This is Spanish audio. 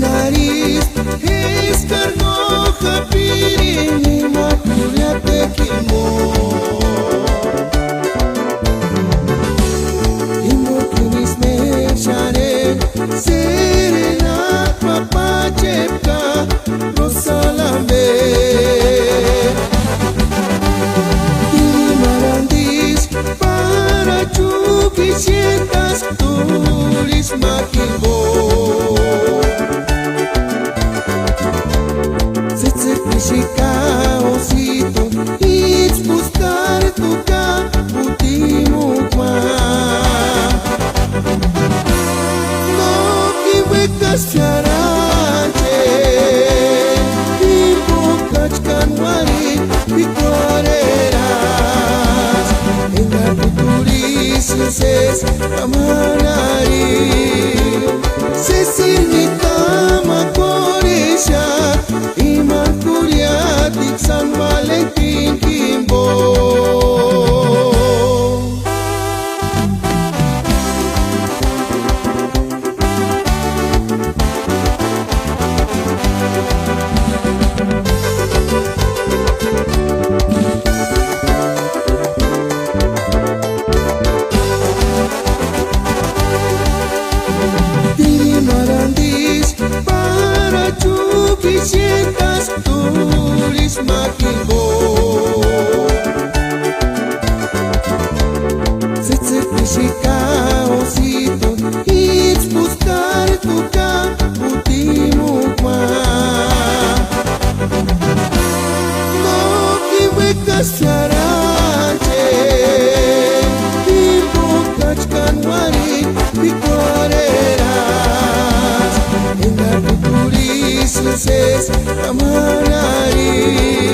Nariz escarnoja pirini makulia tekimo Imo kinis mechane serena papa chepka rosalambe Tiri marandis para chuki sientas tulis makimo Osito, it's buscar tu caputimo No que huecas charache Tipo cachcanuari y coreras En la futurisis es amanari Se sirvita macorisha San Valentín Kimbo Tiri marandis para chuki sientas tulis makimbo Tzitzipishika osito It's buscar tu caputimo No que huecas charache Tipo cachcanuari y coreras En la futurisis es amanari